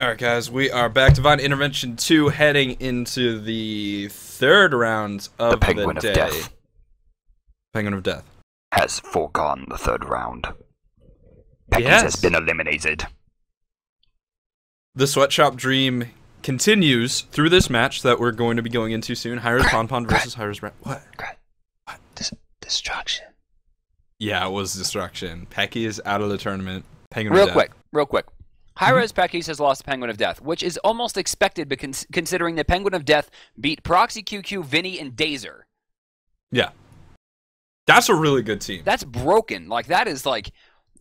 Alright guys, we are back. Divine Intervention 2, heading into the third round of the Penguin of day. Death Penguin of Death. has foregone the third round. Peckies Yes. has been eliminated. The Sweatshop Dream continues through this match that we're going to be going into soon. hi-rez Pon versus hi-rez Rat. What? Destruction. Yeah, it was destruction. Pecky is out of the tournament. Penguin of Death. Real quick. Hi-rez Peckies has lost to Penguin of Death, which is almost expected considering the Penguin of Death beat Proxy QQ, Vinny, and Dazer. Yeah. That's a really good team. That's broken. Like, that is like,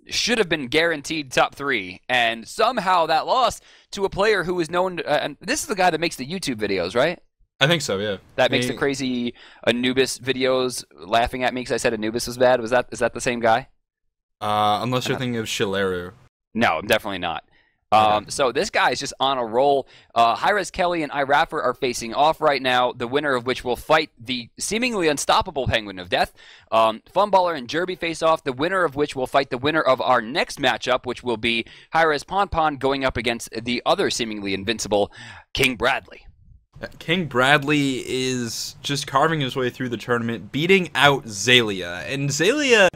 should have been guaranteed top 3, and somehow that lost to a player who is known, and this is the guy that makes the YouTube videos, right? I think so, yeah. That makes the crazy Anubis videos laughing at me because I said Anubis was bad. Is that the same guy? Unless you're thinking of Shileru. No, definitely not. Okay. So this guy is just on a roll. hi-rez Kelly and iRapper are facing off right now, the winner of which will fight the seemingly unstoppable Penguin of Death. Funballer and Jerby face off, the winner of which will fight the winner of our next matchup, which will be hi-rez Pon going up against the other seemingly invincible King Bradley. King Bradley is just carving his way through the tournament, beating out Zalia. And Zalia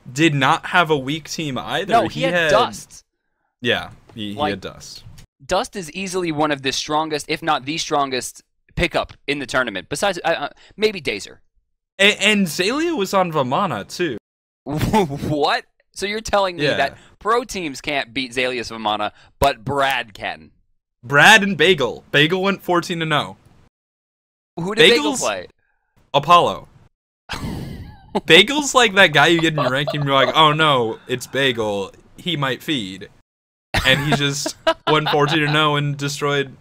did not have a weak team either. No, he had Dust. Yeah, he had Dust. Dust is easily one of the strongest, if not the strongest, pickup in the tournament. Besides, maybe Dazer. And Zalia was on Vamana, too. What? So you're telling me that pro teams can't beat Zalius Vamana, but Brad can? Brad and Bagel. Bagel went 14-0. Who did Bagel play? Apollo. Bagel's like that guy you get in your ranking, you're like, oh no, it's Bagel. He might feed. And he just went 14-0 and destroyed.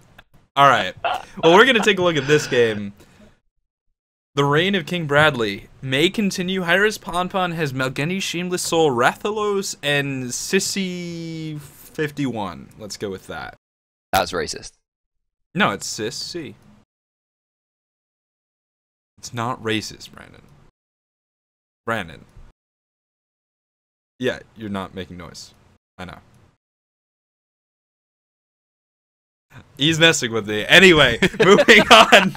Alright. Well, we're going to take a look at this game. The reign of King Bradley may continue. hi-rez Pon has Malgeni, Shameless Soul, Rathalos, and Sissy 51. Let's go with that. That was racist. No, it's Sissy. It's not racist, Brandon. Brandon. Yeah, you're not making noise. I know. He's messing with me. Anyway, moving on.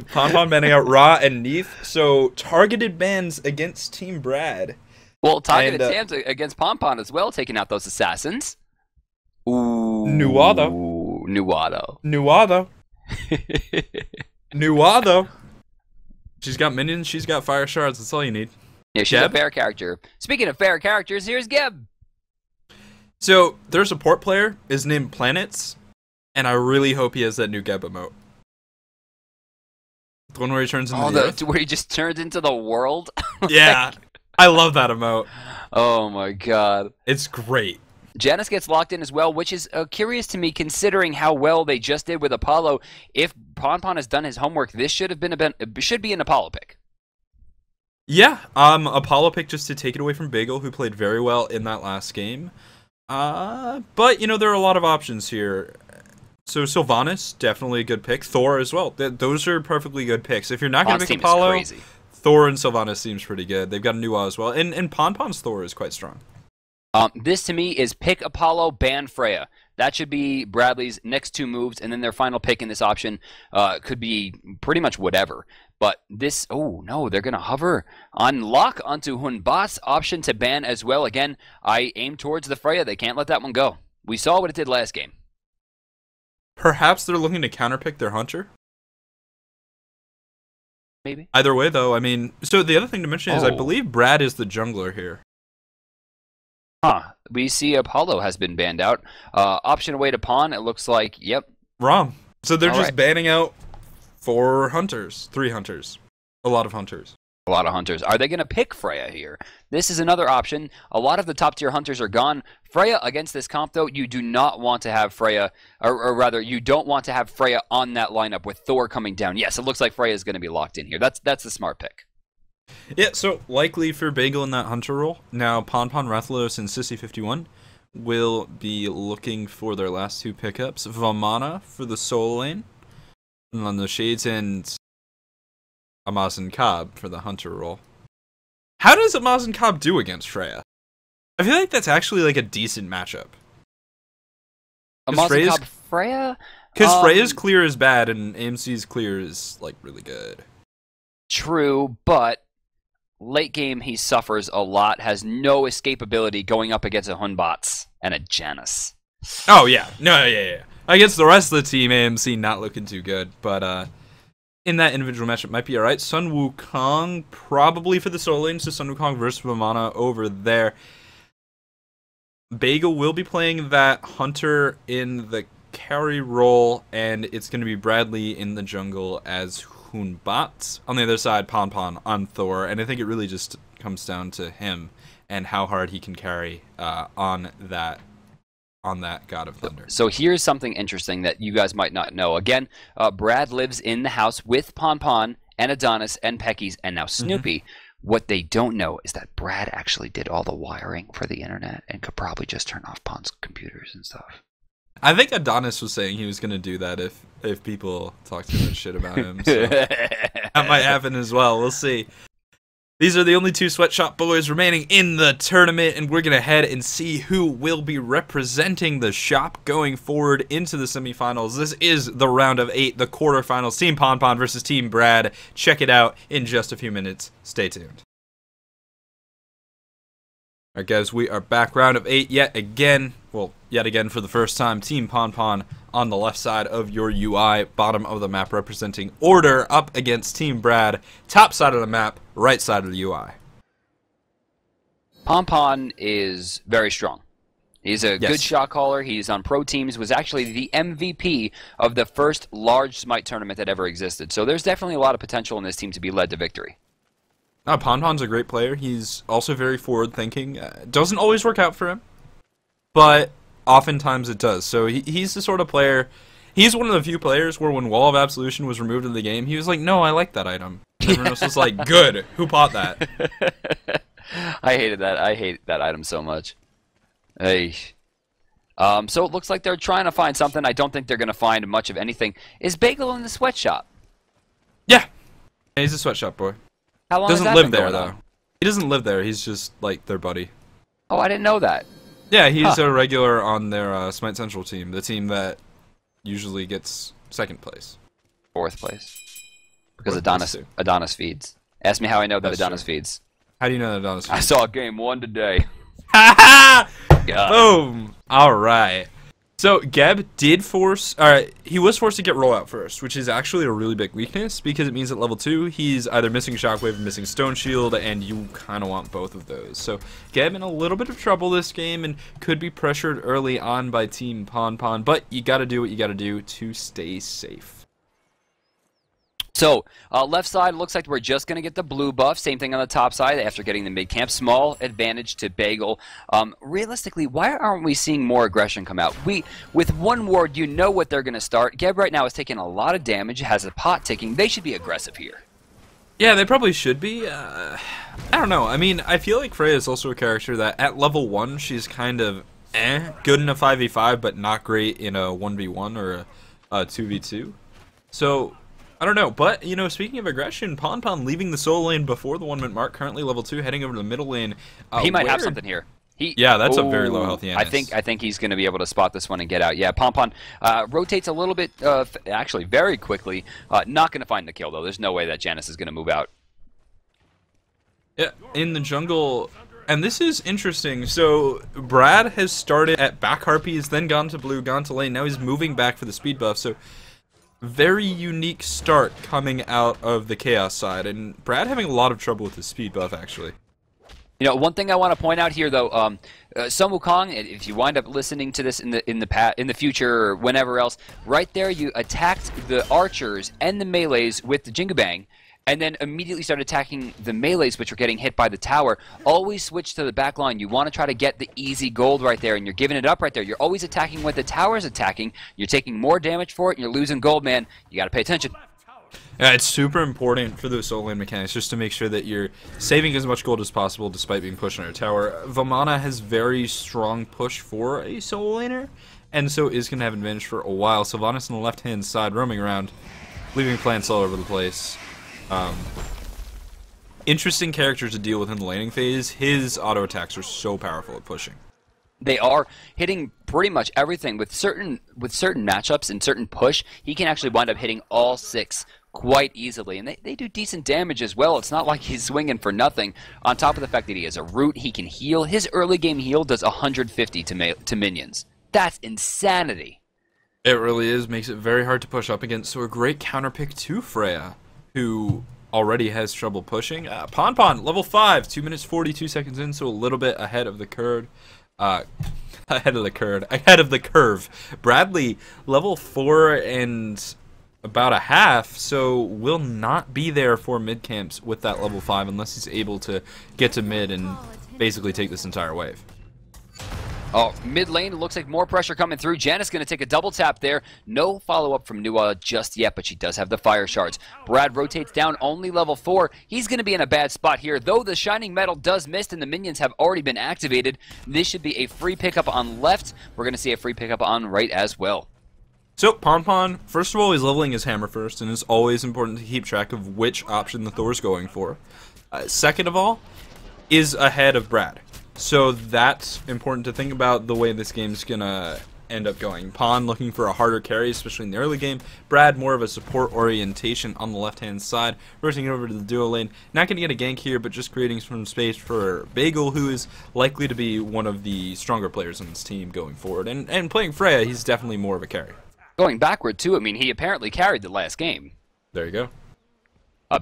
Pon banning out Ra and Neef. So, targeted bans against Team Brad. Well, targeted bans against Pon as well, taking out those assassins. Ooh. Nuado. Nuado. She's got minions, she's got fire shards, that's all you need. Yeah, she's a fair character. Speaking of fair characters, here's Geb. So, their support player is named Planets, and I really hope he has that new Geb emote. The one where he turns into the earth. Where he just turns into the world? Yeah, I love that emote. Oh my god. It's great. Janice gets locked in as well, which is curious to me considering how well they just did with Apollo. If Pon has done his homework, this should be an Apollo pick. Yeah, Apollo pick just to take it away from Bagel, who played very well in that last game. But, you know, there are a lot of options here. So Sylvanas, definitely a good pick. Thor as well. Those are perfectly good picks. If you're not going to pick Apollo, Thor and Sylvanas seems pretty good. They've got a Nuwa as well. And Pon's Thor is quite strong. This to me is pick Apollo, ban Freya. That should be Bradley's next 2 moves, and then their final pick in this option could be pretty much whatever. But this, oh no, they're going to hover on lock onto Hunbas, option to ban as well. Again, I aim towards the Freya. They can't let that one go. We saw what it did last game. Perhaps they're looking to counterpick their Hunter? Maybe. Either way, though, I mean, so the other thing to mention is I believe Brad is the jungler here. Huh. We see Apollo has been banned out. Option away to Pon, it looks like, yep. Wrong. So they're just banning out 4 hunters, 3 hunters. A lot of hunters. A lot of hunters. Are they going to pick Freya here? This is another option. A lot of the top tier hunters are gone. Freya against this comp, though, you do not want to have Freya, or rather, you don't want to have Freya on that lineup with Thor coming down. Yes, it looks like Freya is going to be locked in here. That's the smart pick. Yeah, so likely for Bagel in that hunter role. Now, Pon, Rathalos, and Sissy 51 will be looking for their last 2 pickups. Vamana for the soul lane. And on the Shades and Amazon Cobb for the hunter role. How does Amazon Cobb do against Freya? I feel like that's actually like a decent matchup. Mazakab Freya? Because Freya's clear is bad, and AMC's clear is, like, really good. True, but late game he suffers a lot, has no escapability going up against a Hunbots and a Janus. Oh, yeah. No, yeah. Against the rest of the team, AMC not looking too good, but in that individual matchup might be alright. Sun Wukong probably for the solo lane, so Sun Wukong versus Vamana over there. Bagel will be playing that Hunter in the carry role, and it's going to be Bradley in the jungle as Hunbat. On the other side, Pon on Thor, and I think it really just comes down to him and how hard he can carry on that God of Thunder. So here's something interesting that you guys might not know. Again, Brad lives in the house with Pon and Adonis and Peckies and now Snoopy. What they don't know is that Brad actually did all the wiring for the internet and could probably just turn off Pon's computers and stuff. I think Adonis was saying he was going to do that if people talk too much shit about him. So that might happen as well. We'll see. These are the only two Sweatshop boys remaining in the tournament, and we're going to head and see who will be representing the shop going forward into the semifinals. This is the round of 8, the quarterfinals. Team Pon versus Team Brad. Check it out in just a few minutes. Stay tuned. Alright guys, we are back. Round of 8 yet again for the first time. Team Pon on the left side of your UI, bottom of the map representing Order up against Team Brad, top side of the map, right side of the UI. Pon is very strong. He's a good shot caller. He's on pro teams, was actually the MVP of the first large Smite tournament that ever existed. So there's definitely a lot of potential in this team to be led to victory. Pon's a great player. He's also very forward-thinking. Doesn't always work out for him, but oftentimes it does. So he's the sort of player. He's one of the few players where when Wall of Absolution was removed in the game, he was like, "No, I like that item." And everyone else was like, "Good. Who bought that?" I hated that. I hate that item so much. Hey. So it looks like they're trying to find something. I don't think they're going to find much of anything. Is Bagel in the sweatshop? Yeah. He's a sweatshop boy. How long doesn't has that live been there going though. on? He doesn't live there. He's just like their buddy. Oh, I didn't know that. Yeah, he's a regular on their Smite Central team, the team that usually gets second place. Fourth place. Because Adonis feeds. Ask me how I know that Adonis feeds. How do you know that Adonis feeds? I saw game 1 today. Ha ha! Boom! Alright. So, Geb did force... Alright, he was forced to get rollout first, which is actually a really big weakness, because it means at level 2, he's either missing Shockwave or missing Stone Shield, and you kind of want both of those. So, Geb in a little bit of trouble this game, and could be pressured early on by Team Pon, but you gotta do what you gotta do to stay safe. So, left side, looks like we're just going to get the blue buff. Same thing on the top side after getting the mid-camp. Small advantage to Bagel. Realistically, why aren't we seeing more aggression come out? With one ward, you know what they're going to start. Geb right now is taking a lot of damage, has a pot ticking. They should be aggressive here. Yeah, they probably should be. I don't know. I mean, I feel like Freya is also a character that at level 1, she's kind of good in a 5v5, but not great in a 1v1 or a 2v2. So... I don't know, but, you know, speaking of aggression, Pon leaving the solo lane before the 1 minute mark, currently level 2, heading over to the middle lane. He might have something here. Yeah, that's a very low health Yanis. I think he's going to be able to spot this one and get out. Yeah, Pon rotates a little bit, actually very quickly. Not going to find the kill, though. There's no way that Janus is going to move out. Yeah, in the jungle... And this is interesting. So, Brad has started at back Harpies, then gone to blue, gone to lane. Now he's moving back for the speed buff, so... Very unique start coming out of the Chaos side, and Brad having a lot of trouble with his speed buff, actually. You know, one thing I want to point out here, though, Sun Wukong, if you wind up listening to this in the future or whenever else, right there you attacked the archers and the melees with the Jingabang, and then immediately start attacking the melees, which are getting hit by the tower. Always switch to the back line. You want to try to get the easy gold right there, and you're giving it up right there. You're always attacking when the tower's attacking. You're taking more damage for it, and you're losing gold, man. You got to pay attention. Yeah, it's super important for those solo lane mechanics, just to make sure that you're saving as much gold as possible despite being pushed on your tower. Vamana has very strong push for a solo laner, and so is going to have advantage for a while. Sylvanas on the left-hand side roaming around, leaving plants all over the place. Interesting character to deal with in the laning phase. His auto attacks are so powerful at pushing. They are hitting pretty much everything with certain matchups and certain push. He can actually wind up hitting all 6 quite easily, and they do decent damage as well. It's not like he's swinging for nothing. On top of the fact that he has a root, he can heal. His early game heal does 150 to minions. That's insanity. It really is. Makes it very hard to push up against. So a great counter pick to Freya, who already has trouble pushing. Pon, level 5, 2 minutes 42 seconds in, so a little bit ahead of the curve. Ahead of the curve. Bradley, level 4 and about a half, so will not be there for mid camps with that level 5 unless he's able to get to mid and basically take this entire wave. Oh, mid lane, it looks like more pressure coming through. Janet's going to take a double tap there. No follow-up from Nuwa just yet, but she does have the fire shards. Brad rotates down, only level 4. He's going to be in a bad spot here. Though the Shining Metal does miss and the minions have already been activated, this should be a free pickup on left. We're going to see a free pickup on right as well. So, Pon, first of all, he's leveling his hammer first, and it's always important to keep track of which option the Thor's going for. Second of all, is ahead of Brad. So that's important to think about the way this game's gonna end up going. Pon looking for a harder carry, especially in the early game. Brad more of a support orientation on the left-hand side, rotating over to the duo lane. Not gonna get a gank here, but just creating some space for Bagel, who is likely to be one of the stronger players on this team going forward. And playing Freya, he's definitely more of a carry. Going backward, too. I mean, he apparently carried the last game. There you go.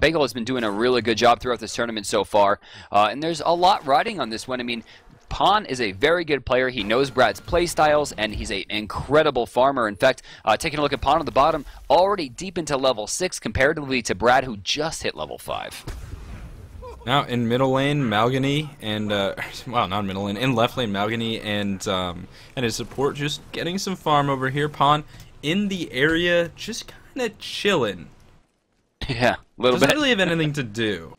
Bagel has been doing a really good job throughout this tournament so far, and there's a lot riding on this one. I mean, Pon is a very good player. He knows Brad's play styles, and he's an incredible farmer. In fact, taking a look at Pon on the bottom, already deep into level 6 comparatively to Brad, who just hit level 5. Now in middle lane, Malgany and well, not middle lane, in left lane, Malgany and his support just getting some farm over here. Pon in the area, just kind of chilling. Yeah, a little bit. Doesn't really have anything to do.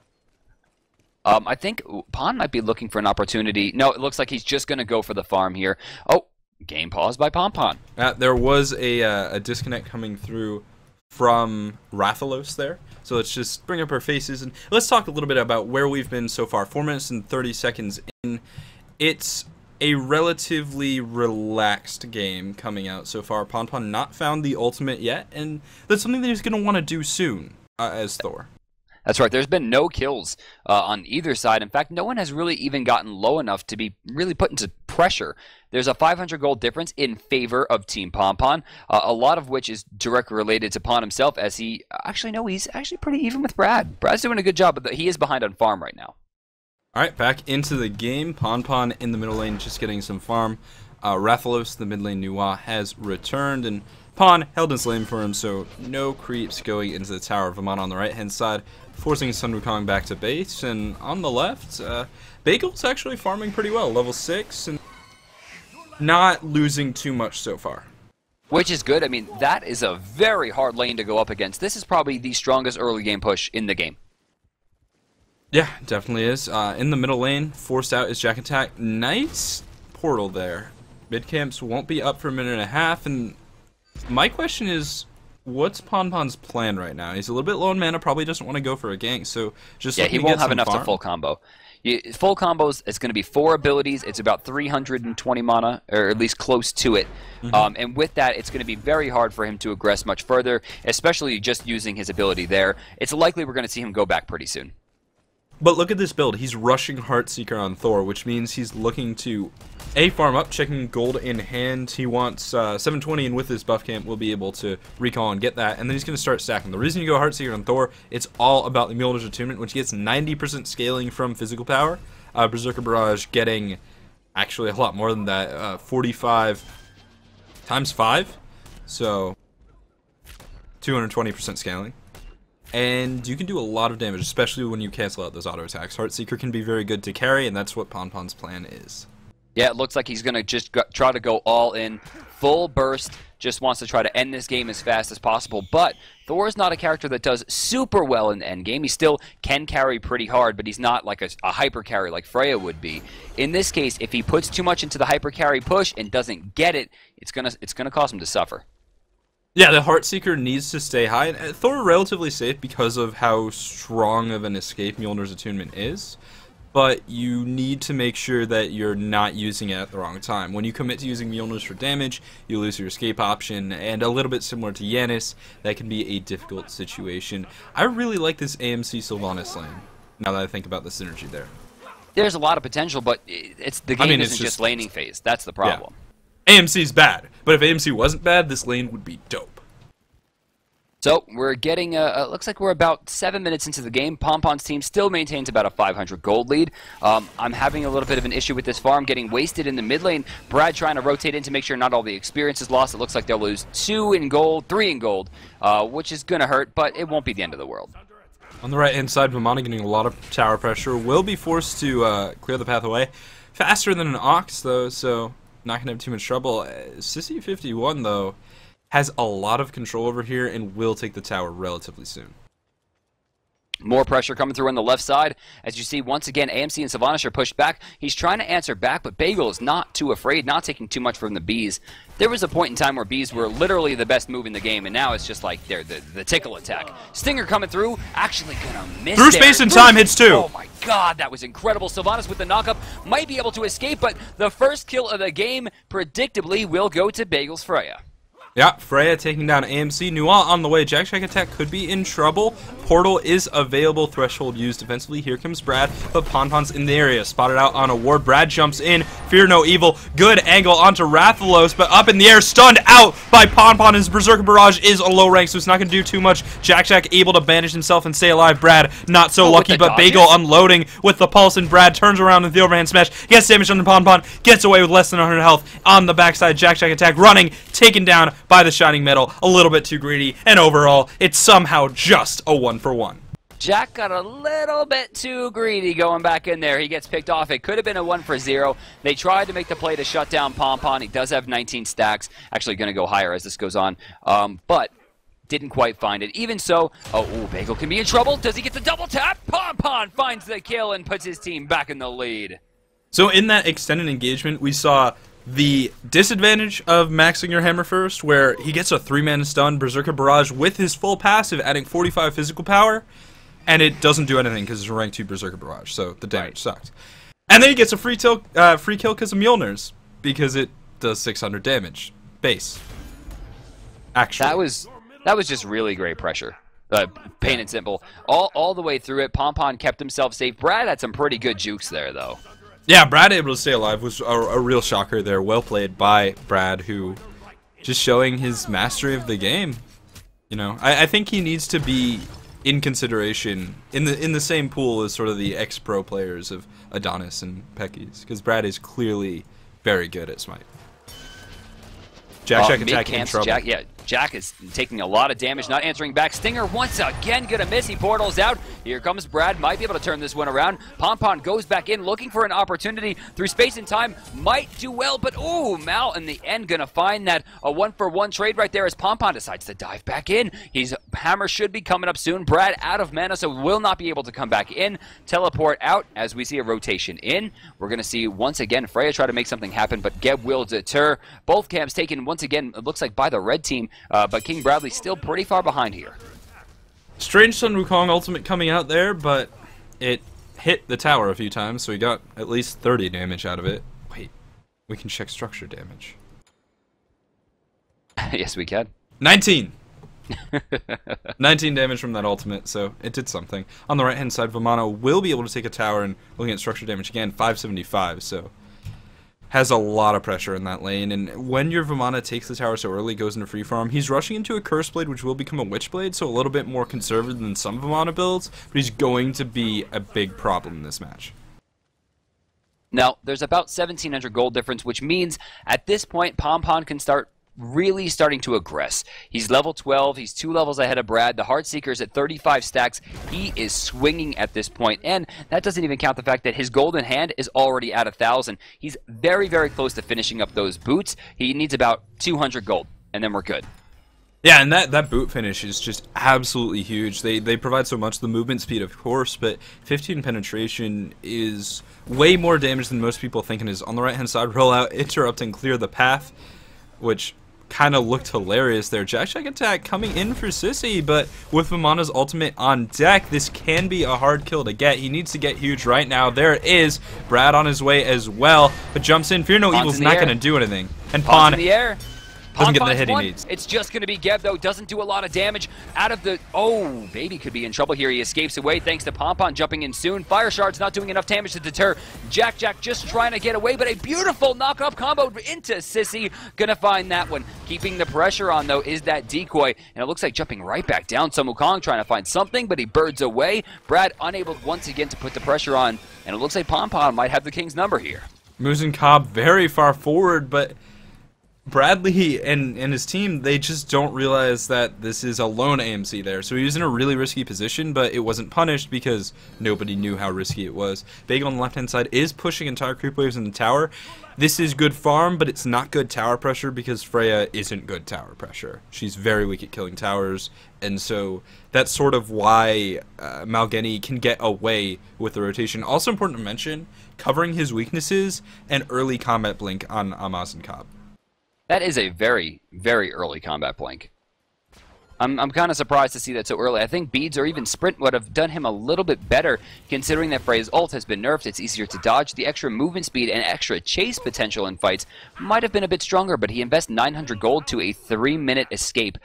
I think Pon might be looking for an opportunity. No, it looks like he's just going to go for the farm here. Oh, game pause by Pon. There was a disconnect coming through from Rathalos there. So let's just bring up our faces and let's talk a little bit about where we've been so far. 4 minutes and 30 seconds in. It's a relatively relaxed game coming out so far. Pon not found the ultimate yet, and that's something that he's going to want to do soon as Thor. That's right. There's been no kills on either side. In fact, no one has really even gotten low enough to be really put into pressure. There's a 500 gold difference in favor of Team Pon, a lot of which is directly related to Pon himself, as he he's actually pretty even with Brad. Brad's doing a good job, but he is behind on farm right now. All right, back into the game. Pon in the middle lane just getting some farm. Rathalos, the mid lane Nuwa, has returned, and Pon held his lane for him, so no creeps going into the Tower of Amon on the right-hand side, forcing Sun Wukong back to base. And on the left, Bagel's actually farming pretty well, level 6, and not losing too much so far. Which is good. I mean, that is a very hard lane to go up against. This is probably the strongest early game push in the game. Yeah, definitely is. In the middle lane, forced out is Jack Attack. Nice portal there. Mid camps won't be up for a minute and a half, and my question is, what's Pon's plan right now? He's a little bit low in mana, probably doesn't want to go for a gank, so just he won't have enough to full combo. Full combos, it's going to be 4 abilities. It's about 320 mana, or at least close to it. And with that, it's going to be very hard for him to aggress much further, especially just using his ability there. It's likely we're going to see him go back pretty soon. But look at this build. He's rushing Heartseeker on Thor, which means he's looking to farm up, checking gold in hand. He wants 720, and with his buff camp, we'll be able to recall and get that. And then he's going to start stacking. The reason you go Heartseeker on Thor, it's all about the Mjolnir's Attunement, which gets 90% scaling from physical power. Berserker Barrage getting actually a lot more than that, 45 times 5, so 220% scaling. And you can do a lot of damage, especially when you cancel out those auto attacks. Heartseeker can be very good to carry, and that's what Pon's plan is. Yeah, it looks like he's going to just try to go all in, full burst, just wants to try to end this game as fast as possible. But Thor is not a character that does super well in the end game. He still can carry pretty hard, but he's not like a hyper carry like Freya would be. In this case, if he puts too much into the hyper carry push and doesn't get it, it's gonna cause him to suffer. Yeah, the Heartseeker needs to stay high, and Thor relatively safe because of how strong of an escape Mjolnir's Attunement is. but you need to make sure that you're not using it at the wrong time. When you commit to using Mjolnirs for damage, you lose your escape option, and a little bit similar to Yanis, that can be a difficult situation. I really like this AMC Sylvanas lane, now that I think about the synergy there. There's a lot of potential, but the game isn't just laning phase. That's the problem. Yeah. AMC's bad, but if AMC wasn't bad, this lane would be dope. So we're getting, looks like we're about 7 minutes into the game. Pompon's team still maintains about a 500 gold lead. I'm having a little bit of an issue with this farm, getting wasted in the mid lane. Brad trying to rotate in to make sure not all the experience is lost. It looks like they'll lose 2 in gold, 3 in gold, which is going to hurt, but it won't be the end of the world. On the right-hand side, Vamana getting a lot of tower pressure. Will be forced to clear the path away. Faster than an Ox, though, so not going to have too much trouble. Sissy 51, though, has a lot of control over here and will take the tower relatively soon. More pressure coming through on the left side. As you see, once again, AMC and Sylvanas are pushed back. He's trying to answer back, but Bagel is not too afraid, not taking too much from the bees. There was a point in time where bees were literally the best move in the game, and now it's just like they're the tickle attack. Stinger coming through, actually gonna miss Through space and time hits too. Oh my god, that was incredible. Sylvanas with the knockup might be able to escape, but the first kill of the game, predictably, will go to Bagel's Freya. Yeah, Freya taking down AMC. Nuwa on the way. Jack attack could be in trouble. Portal is available. Threshold used defensively. Here comes Brad, but Ponpon's in the area. Spotted out on a ward. Brad jumps in. Fear no evil. Good angle onto Rathalos, but up in the air. Stunned out by Ponpon. His Berserker Barrage is a low rank, so it's not going to do too much. Jack able to banish himself and stay alive. Brad not so lucky, but Bagel unloading with the pulse, and Brad turns around with the overhand smash. Gets damage on the Ponpon. Gets away with less than 100 health. On the backside, Jack attack running. Taken down by the Shining Metal, a little bit too greedy, and overall, it's somehow just a 1-for-1. Jack got a little bit too greedy going back in there. He gets picked off. It could have been a 1-for-0. They tried to make the play to shut down Pompon. He does have 19 stacks. Actually going to go higher as this goes on, but didn't quite find it. Even so, Bagel can be in trouble. Does he get the double tap? Pompon finds the kill and puts his team back in the lead. So in that extended engagement, we saw the disadvantage of maxing your hammer first, where he gets a 3-mana stun, Berserker Barrage with his full passive, adding 45 physical power, and it doesn't do anything because it's a rank 2 Berserker Barrage, so the damage sucked. And then he gets a free kill because of Mjolnir's, because it does 600 damage. Base. Actually. That was just really great pressure. Plain and simple. All the way through it, Pompon kept himself safe. Brad had some pretty good jukes there, though. Yeah, Brad able to stay alive was a real shocker there. Well played by Brad, who just showing his mastery of the game. You know, I think he needs to be in consideration in the same pool as sort of the ex-pro players of Adonis and Pekkies, because Brad is clearly very good at Smite. Jack attack in trouble. Jack is taking a lot of damage, not answering back. Stinger once again gonna miss. He portals out. Here comes Brad. Might be able to turn this one around. Pompon goes back in, looking for an opportunity through space and time. Might do well, but ooh, Mal in the end gonna find that a 1-for-1 trade right there as Pompon decides to dive back in. His hammer should be coming up soon. Brad out of mana, so will not be able to come back in. Teleport out as we see a rotation in. We're gonna see once again Freya try to make something happen, but Geb will deter. Both camps taken once again, it looks like by the red team. But King Bradley's still pretty far behind here. Strange Sun Wukong ultimate coming out there, but it hit the tower a few times, so he got at least 30 damage out of it. Wait, we can check structure damage. Yes, we can. 19! 19 damage from that ultimate, so it did something. On the right-hand side, Vamana will be able to take a tower, and looking at structure damage again, 575, so has a lot of pressure in that lane, and when your Vamana takes the tower so early, goes into free farm, he's rushing into a Curse Blade, which will become a Witch Blade, so a little bit more conservative than some Vamana builds, but he's going to be a big problem in this match. Now, there's about 1,700 gold difference, which means at this point, Pompon can start really starting to aggress. He's level 12. He's 2 levels ahead of Brad. The Heartseeker's at 35 stacks. He is swinging at this point, and that doesn't even count the fact that his golden hand is already at 1,000. He's very, very close to finishing up those boots. He needs about 200 gold, and then we're good. Yeah, and that boot finish is just absolutely huge. They provide so much. The movement speed, of course, but 15 penetration is way more damage than most people think it is. On the right-hand side, roll out, interrupt, and clear the path, which kind of looked hilarious there. Jack attack coming in for Sissy, but with Vamana's ultimate on deck, this can be a hard kill to get. He needs to get huge right now. There it is. Brad on his way as well, but jumps in. Fear No Evil's not going to do anything. And Pawn in the air. Doesn't get the hit he needs. It's just going to be Geb, though. Doesn't do a lot of damage out of the... Oh, Baby could be in trouble here. He escapes away thanks to Pompon jumping in soon. Fire Shard's not doing enough damage to deter Jack just trying to get away, but a beautiful knock-off combo into Sissy. Gonna find that one. Keeping the pressure on, though, is that decoy, and it looks like jumping right back down. Sun Wukong trying to find something, but he birds away. Brad unable once again to put the pressure on, and it looks like Pompon might have the king's number here. Musin Cobb very far forward, but Bradley and his team, they just don't realize that this is a lone AMC there. So he was in a really risky position, but it wasn't punished because nobody knew how risky it was. Bagel on the left-hand side is pushing entire creep waves in the tower. This is good farm, but it's not good tower pressure because Freya isn't good tower pressure. She's very weak at killing towers, and so that's sort of why Malgeni can get away with the rotation. Also important to mention, covering his weaknesses and early combat blink on Amaz and Cobb. That is a very, very early combat blink. I'm kind of surprised to see that so early. I think Beads or even Sprint would have done him a little bit better, considering that Freya's ult has been nerfed. It's easier to dodge. The extra movement speed and extra chase potential in fights might have been a bit stronger, but he invests 900 gold to a 3-minute escape.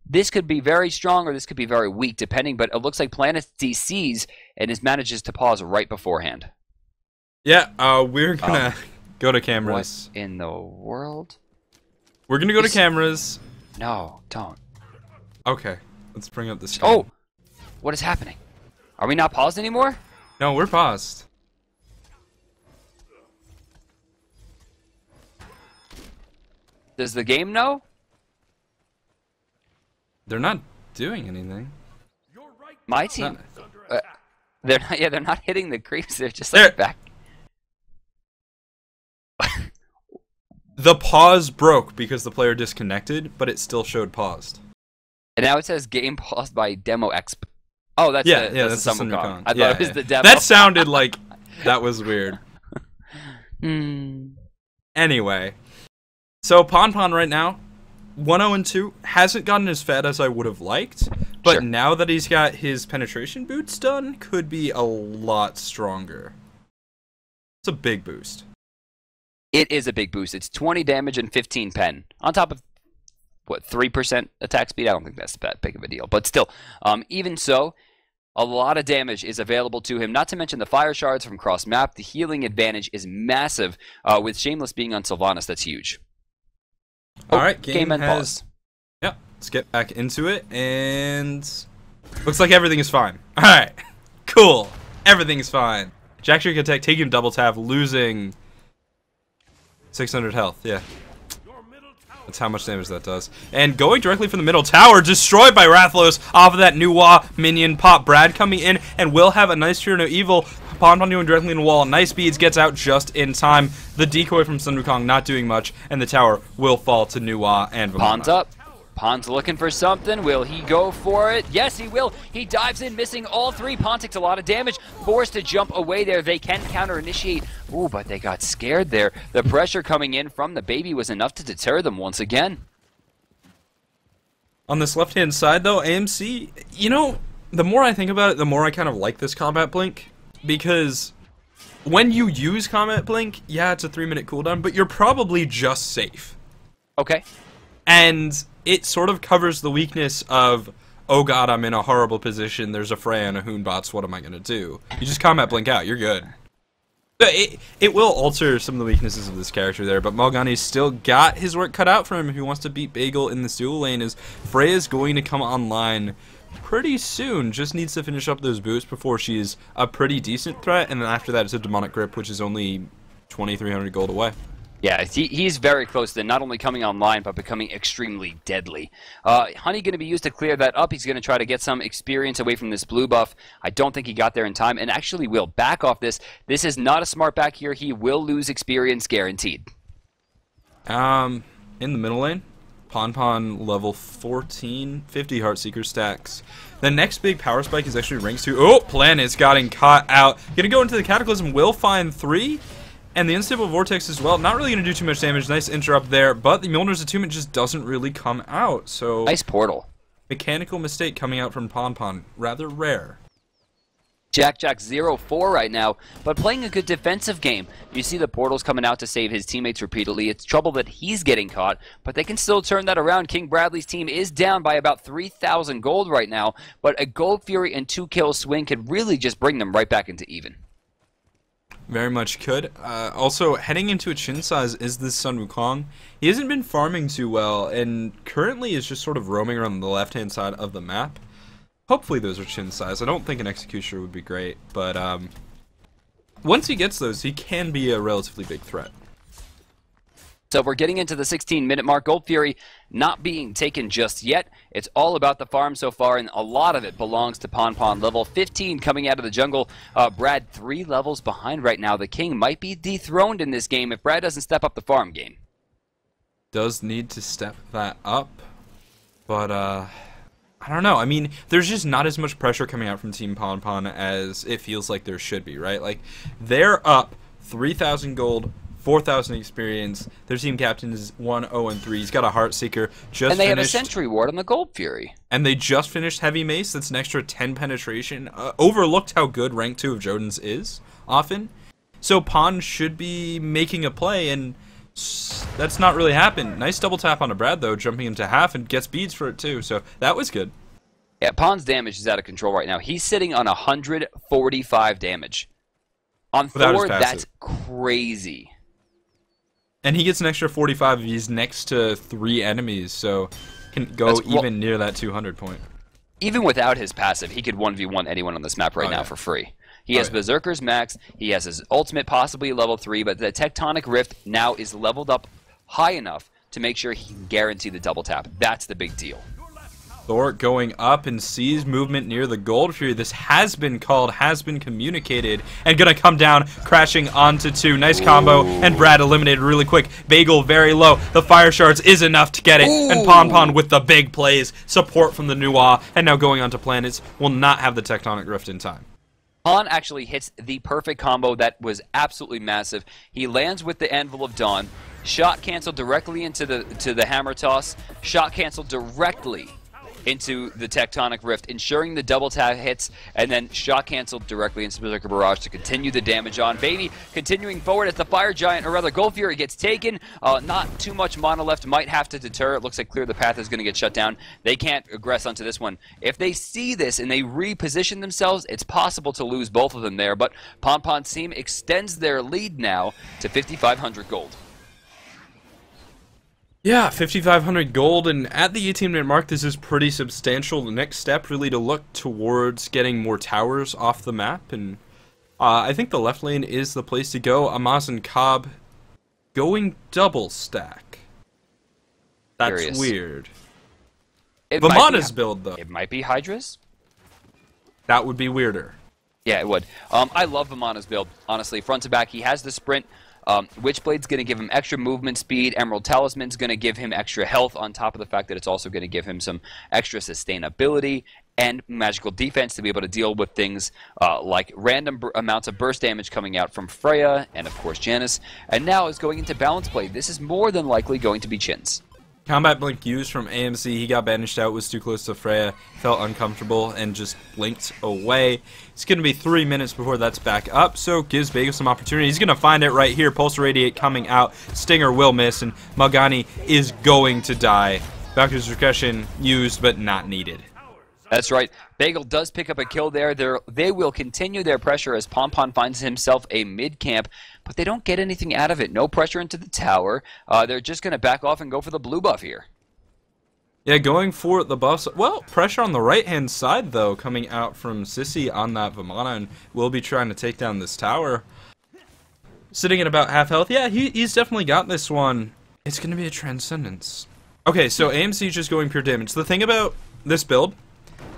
This could be very strong or this could be very weak, depending, but it looks like Planet DCs and manages to pause right beforehand. Yeah, we're going to go to cameras. What in the world? We're going to go to cameras. No, don't. Okay, let's bring up the screen. Oh, what is happening? Are we not paused anymore? No, we're paused. Does the game know? They're not doing anything. My team, they're not. Yeah, they're not hitting the creeps. They're just like back. The pause broke because the player disconnected, but it still showed paused. And now it says game paused by demo exp. Oh, that's that's Sun Wukong. I thought it was the demo. That sounded like that was weird. Hmm. Anyway, so Pon right now, 1-0-2, hasn't gotten as fed as I would have liked, but now that he's got his penetration boots done, could be a lot stronger. It's a big boost. It is a big boost. It's 20 damage and 15 pen. On top of, what, 3% attack speed? I don't think that's that big of a deal. But still, even so, a lot of damage is available to him. Not to mention the fire shards from cross-map. The healing advantage is massive. With Shameless being on Sylvanas, that's huge. Alright, game has... Pause. Yep, let's get back into it. And looks like everything is fine. Alright, cool. Everything's fine. Jack Trick attack, taking double tap, losing 600 health, yeah. That's how much damage that does. And going directly from the middle tower, destroyed by Rathlos off of that Nuwa minion pop. Brad coming in and will have a nice Fear No Evil. Pon doing directly in the wall. Nice Beads gets out just in time. The decoy from Sun Wukong not doing much, and the tower will fall to Nuwa and Vamana. Pon's up. Pon's looking for something. Will he go for it? Yes, he will. He dives in, missing all three. Pon takes a lot of damage. Forced to jump away there. They can counter-initiate. Ooh, but they got scared there. The pressure coming in from the baby was enough to deter them once again. On this left-hand side, though, AMC, you know, the more I think about it, the more I kind of like this Combat Blink. Because when you use Combat Blink, yeah, it's a 3-minute cooldown, but you're probably just safe. Okay. And it sort of covers the weakness of, oh god, I'm in a horrible position, there's a Freya and a Hoonbots, what am I going to do? You just Combat Blink out, you're good. It will alter some of the weaknesses of this character there, but Malgani's still got his work cut out for him if he wants to beat Bagel in this dual lane, as Freya's going to come online pretty soon. Just needs to finish up those boosts before she's a pretty decent threat, and then after that it's a Demonic Grip, which is only 2,300 gold away. Yeah, he's very close to not only coming online, but becoming extremely deadly. Honey going to be used to clear that up. He's going to try to get some experience away from this blue buff. I don't think he got there in time, and actually will back off this. This is not a smart back here. He will lose experience, guaranteed. In the middle lane, Pon level 14, 50 Heartseeker stacks. The next big power spike is actually ranks 2. Oh, Planet's getting caught out. Gonna go into the Cataclysm, will find 3. And the Unstable Vortex as well, not really going to do too much damage. Nice interrupt there, but the Mjolnir's Attunement just doesn't really come out. So Nice portal. mechanical mistake coming out from Pon. Rather rare. Jack 0-4 right now, but playing a good defensive game. You see the portals coming out to save his teammates repeatedly. It's trouble that he's getting caught, but they can still turn that around. King Bradley's team is down by about 3,000 gold right now, but a Gold Fury and 2-kill swing could really just bring them right back into even. Very much could. Also, heading into a chin size is this Sun Wukong. He hasn't been farming too well, and currently is just sort of roaming around the left-hand side of the map. Hopefully those are chin size. I don't think an Executioner would be great, but once he gets those, he can be a relatively big threat. So we're getting into the 16-minute mark. Gold Fury not being taken just yet. It's all about the farm so far, and a lot of it belongs to Pon. Level 15 coming out of the jungle. Brad 3 levels behind right now. The King might be dethroned in this game if Brad doesn't step up the farm game. Does need to step that up, but I don't know. I mean, there's just not as much pressure coming out from Team Pon as it feels like there should be, right? Like, they're up 3,000 gold, 4,000 experience. Their team captain is 1-0-3. He's got a Heartseeker. And they have a Sentry Ward on the Gold Fury. And they just finished Heavy Mace. That's an extra 10 penetration. Overlooked how good Rank 2 of Jotun's is, often. So Pon should be making a play, and that's not really happened. Nice double tap on a Brad, though, jumping into half, and gets beads for it, too. So that was good. Yeah, Pon's damage is out of control right now. He's sitting on 145 damage. On Thor, that's crazy. And he gets an extra 45 if he's next to 3 enemies, so can go even near that 200 point. Even without his passive, he could 1v1 anyone on this map right now for free. He has Berserker's Max, he has his ultimate possibly level 3, but the Tectonic Rift now is leveled up high enough to make sure he can guarantee the double tap. That's the big deal. Thor going up and sees movement near the Gold Fury. This has been called, has been communicated, and gonna come down, crashing onto 2. Nice combo, and Brad eliminated really quick. Bagel very low. The Fire Shards is enough to get it, and Pon with the big plays. Support from the Nuwa, and now going on to planets. Will not have the Tectonic Rift in time. Pon actually hits the perfect combo that was absolutely massive. He lands with the Anvil of Dawn, shot canceled directly into the Hammer Toss, shot canceled directly into the Tectonic Rift, ensuring the double tap hits, and then shot canceled directly into Berserker Barrage to continue the damage on. Baby continuing forward as the Fire Giant, or rather Gold Fury, gets taken. Not too much mana left, might have to deter. It looks like Clear the Path is going to get shut down. They can't aggress onto this one. If they see this and they reposition themselves, it's possible to lose both of them there, but Pon's team extends their lead now to 5,500 gold. Yeah, 5,500 gold, and at the 18-minute mark, this is pretty substantial. The next step really to look towards getting more towers off the map, and I think the left lane is the place to go. Amaz and Cobb going double stack. That's Curious. Weird. Vamana's build, though. It might be hi-rez. That would be weirder. Yeah, it would. I love Vamana's build, honestly. Front to back, he has the sprint. Witchblade's going to give him extra movement speed. Emerald Talisman's going to give him extra health, on top of the fact that it's also going to give him some extra sustainability and magical defense to be able to deal with things like random amounts of burst damage coming out from Freya and, of course, Janice. And now is going into Balance Blade. This is more than likely going to be Chins. Combat Blink used from AMC, he got banished out, was too close to Freya, felt uncomfortable, and just blinked away. It's going to be 3 minutes before that's back up, so gives Bagel some opportunity. He's going to find it right here. Pulse Radiate coming out. Stinger will miss, and Malgani is going to die. Valkyrie's Discretion used, but not needed. That's right. Bagel does pick up a kill there. They will continue their pressure as Pon finds himself a mid-camp, but they don't get anything out of it. No pressure into the tower. They're just going to back off and go for the blue buff here. Yeah, going for the buffs. Well, pressure on the right-hand side, though, coming out from Sissy on that Vamana, and will be trying to take down this tower. Sitting at about half health. Yeah, he's definitely got this one. It's going to be a Transcendence. Okay, so AMC is just going pure damage. The thing about this build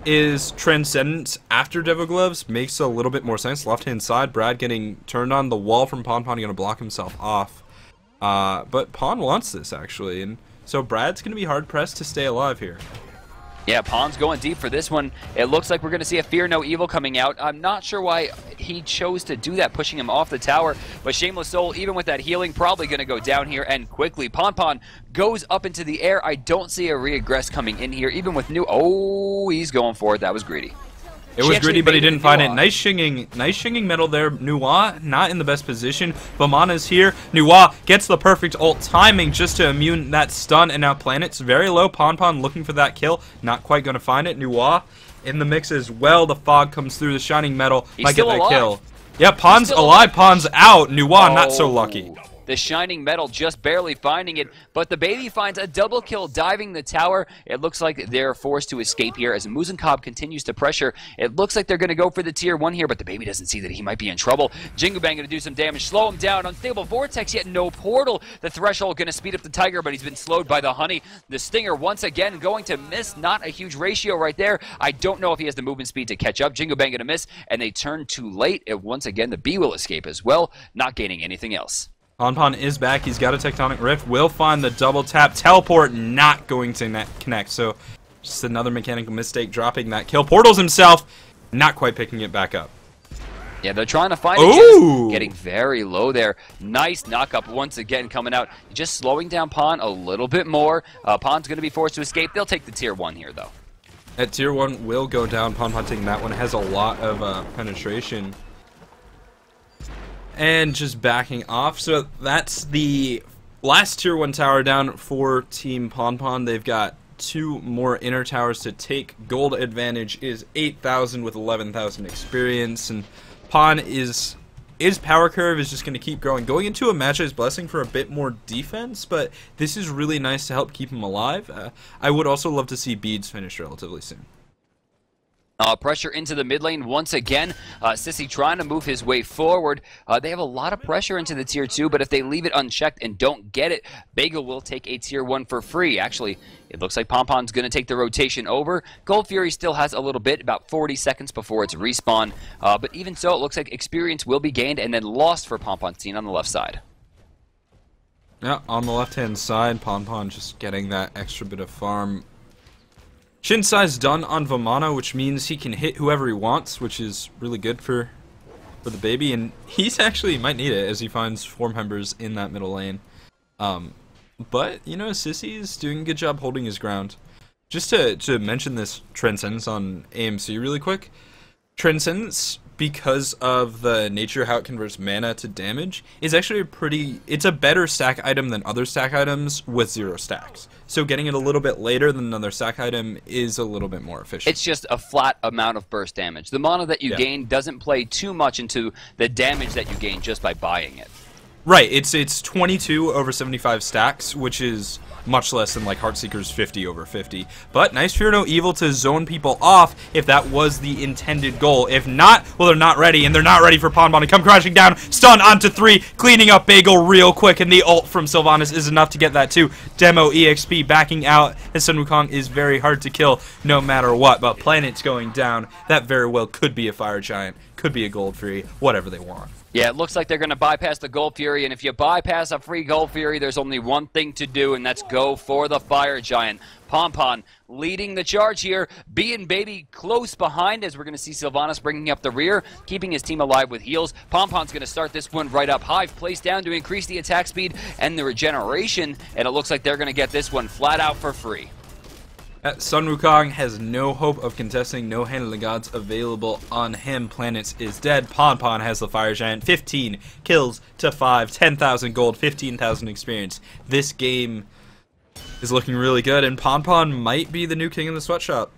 is Transcendence after Devil Gloves makes a little bit more sense. Left-hand side, Brad getting turned on. The wall from Pon going to block himself off. But Pon wants this, actually, and so Brad's going to be hard-pressed to stay alive here. Yeah, Pawn's going deep for this one. It looks like we're going to see a Fear No Evil coming out. I'm not sure why he chose to do that, pushing him off the tower. But Shameless Soul, even with that healing, probably going to go down here and quickly. Pawn goes up into the air. I don't see a regress coming in here, even with new... Oh, he's going for it. That was greedy. It was greedy, but he didn't find it. Nice shinging metal there. Nuwa not in the best position. Vamana's here. Nuwa gets the perfect ult timing just to immune that stun, and now Planet's very low. Pon looking for that kill. Not quite going to find it. Nuwa in the mix as well. The fog comes through. The shining metal might get that kill. Yeah, Pon's alive. Pon's out. Nuwa not so lucky. The shining metal just barely finding it, but the baby finds a double kill diving the tower. It looks like they're forced to escape here as Muzenkov continues to pressure. It looks like they're going to go for the tier 1 here, but the baby doesn't see that he might be in trouble. Jingu Bang going to do some damage, slow him down. Unstable Vortex, yet no portal. The Threshold going to speed up the Tiger, but he's been slowed by the Honey. The Stinger once again going to miss. Not a huge ratio right there. I don't know if he has the movement speed to catch up. Jingu Bang going to miss, and they turn too late. And once again, the B will escape as well, not gaining anything else. Pon is back. He's got a Tectonic Rift. Will find the double tap. Teleport not going to connect. So just another mechanical mistake dropping that kill. Portals himself not quite picking it back up. Yeah, they're trying to find it. Getting very low there. Nice knock-up once again coming out. Just slowing down Pon a little bit more. Pon's going to be forced to escape. They'll take the tier 1 here, though. At tier 1 will go down. Pon taking that one. Has a lot of penetration. And just backing off. So that's the last tier 1 tower down for Team Pon. They've got 2 more inner towers to take. Gold advantage is 8,000 with 11,000 experience. And Pon is power curve is just going to keep growing. Going into a Magi's Blessing for a bit more defense, but this is really nice to help keep him alive. I would also love to see Beads finish relatively soon. Pressure into the mid lane once again. Sissy trying to move his way forward. They have a lot of pressure into the tier 2, but if they leave it unchecked and don't get it, Bagel will take a tier 1 for free. Actually, it looks like Pon's going to take the rotation over. Gold Fury still has a little bit, about 40 seconds before its respawn. But even so, it looks like experience will be gained and then lost for Pon's team on the left side. Yeah, on the left-hand side, Pon just getting that extra bit of farm. Shinsai's done on Vamana, which means he can hit whoever he wants, which is really good for the baby, and he's actually might need it as he finds 4 members in that middle lane. But, you know, Sissy's doing a good job holding his ground. Just to mention this Transcendence on AMC really quick. Transcendence, because of the nature of how it converts mana to damage, is actually it's a better stack item than other stack items with 0 stacks. So getting it a little bit later than another stack item is a little bit more efficient. It's just a flat amount of burst damage. The mana that you gain doesn't play too much into the damage that you gain just by buying it. Right, it's 22 over 75 stacks, which is much less than like Heartseeker's 50 over 50. But nice Fear No Evil to zone people off if that was the intended goal. If not, well, they're not ready, and they're not ready for Pon to come crashing down. Stun onto 3, cleaning up Bagel real quick, and the ult from Sylvanas is enough to get that too. Demo EXP backing out, and Sun Wukong is very hard to kill no matter what, but Planet's going down. That very well could be a Fire Giant, could be a Gold Fury, whatever they want. Yeah, it looks like they're going to bypass the Gold Fury, and if you bypass a free Gold Fury, there's only one thing to do, and that's go for the Fire Giant. Pon leading the charge here. B and Baby close behind as we're going to see Sylvanas bringing up the rear, keeping his team alive with heals. Pon's going to start this one right up. Hive placed down to increase the attack speed and the regeneration, and it looks like they're going to get this one flat out for free. Sun Wukong has no hope of contesting, no Hand of the Gods available on him. Planets is dead. Pon has the Fire Giant. 15 kills to 5, 10,000 gold, 15,000 experience. This game is looking really good, and Pon might be the new king in the sweatshop.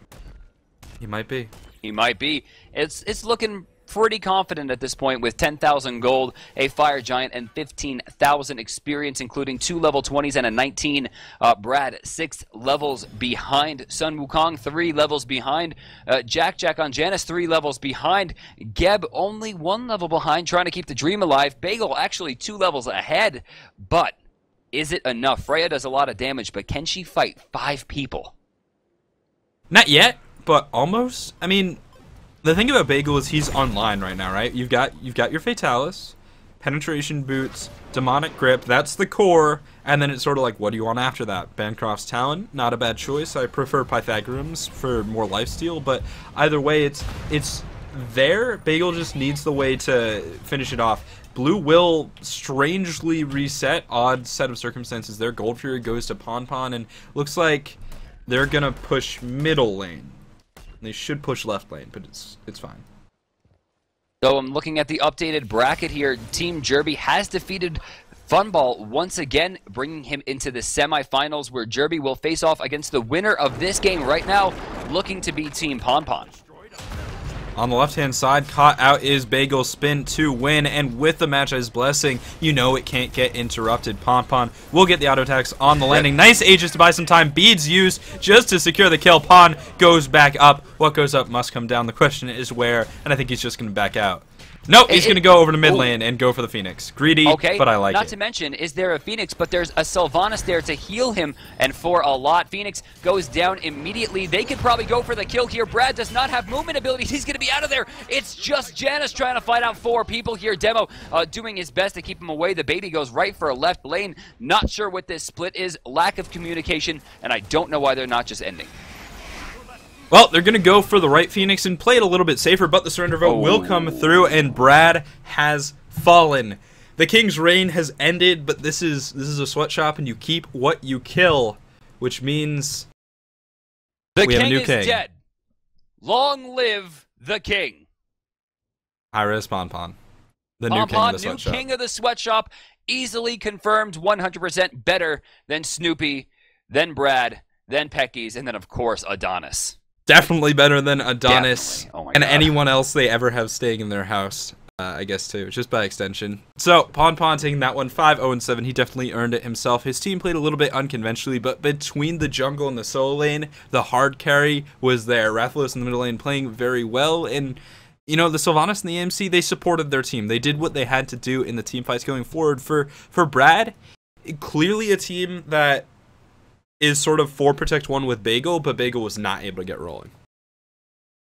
He might be. He might be. It's looking pretty confident at this point with 10,000 gold, a Fire Giant, and 15,000 experience, including 2 level 20s and a 19. Brad, 6 levels behind. Sun Wukong, 3 levels behind. Jack on Janice, 3 levels behind. Geb, only 1 level behind, trying to keep the dream alive. Bagel, actually 2 levels ahead. But is it enough? Freya does a lot of damage, but can she fight 5 people? Not yet, but almost. I mean, the thing about Bagel is he's online right now, right? You've got your Fatalis, Penetration Boots, Demonic Grip, that's the core, And then it's sort of like, what do you want after that? Bancroft's Talon, not a bad choice. I prefer Pythagoreans for more lifesteal, but either way, it's there. Bagel just needs the way to finish it off. Blue will strangely reset. Odd set of circumstances there. Gold Fury goes to Pon, and looks like they're gonna push middle lane. They should push left lane, but it's fine. So I'm looking at the updated bracket here. Team Jerby has defeated Funball once again, bringing him into the semifinals, where Jerby will face off against the winner of this game right now, looking to be Team Pon. On the left-hand side, caught out is Bagel Spin to win, and with the Magi's Blessing, you know it can't get interrupted. Pon will get the auto attacks on the landing. Nice Aegis to buy some time. Beads used just to secure the kill. Pon goes back up. What goes up must come down. The question is where, and I think he's just going to back out. Nope, he's going to go over to mid lane and go for the Phoenix. Greedy, but I like it. Not to mention, is there a Phoenix, but there's a Sylvanas there to heal him, and for a lot, Phoenix goes down immediately. They could probably go for the kill here. Brad does not have movement abilities. He's going to be out of there. It's just Janice trying to fight out 4 people here. Demo doing his best to keep him away. The baby goes right for a left lane. Not sure what this split is. Lack of communication, and I don't know why they're not just ending. Well, they're going to go for the right Phoenix and play it a little bit safer, but the surrender vote will come through, and Brad has fallen. The King's reign has ended, but this is a sweatshop, and you keep what you kill, which means we have a new king. The king is dead. Long live the king. hi-rez Pon. The new king of the sweatshop. New king of the sweatshop, easily confirmed 100% better than Snoopy, then Brad, then Pecky's, and then, of course, Adonis. Definitely better than Adonis and anyone else they ever have staying in their house, I guess, too, just by extension. So, Pon taking that one, 5-0-7. He definitely earned it himself. His team played a little bit unconventionally, but between the jungle and the solo lane, the hard carry was there. Rathalos in the middle lane playing very well, and, you know, the Sylvanas and the AMC, they supported their team. They did what they had to do in the team fights going forward. For Brad, clearly a team that is sort of 4 Protect 1 with Bagel, but Bagel was not able to get rolling.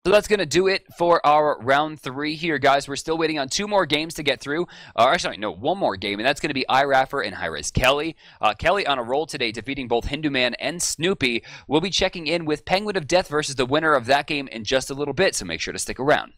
So that's going to do it for our round 3 here, guys. We're still waiting on 2 more games to get through. Actually, no, 1 more game, and that's going to be iRaffer and hi-rez Kelly. Kelly on a roll today, defeating both Hindu Man and Snoopy. We'll be checking in with Penguin of Death versus the winner of that game in just a little bit, so make sure to stick around.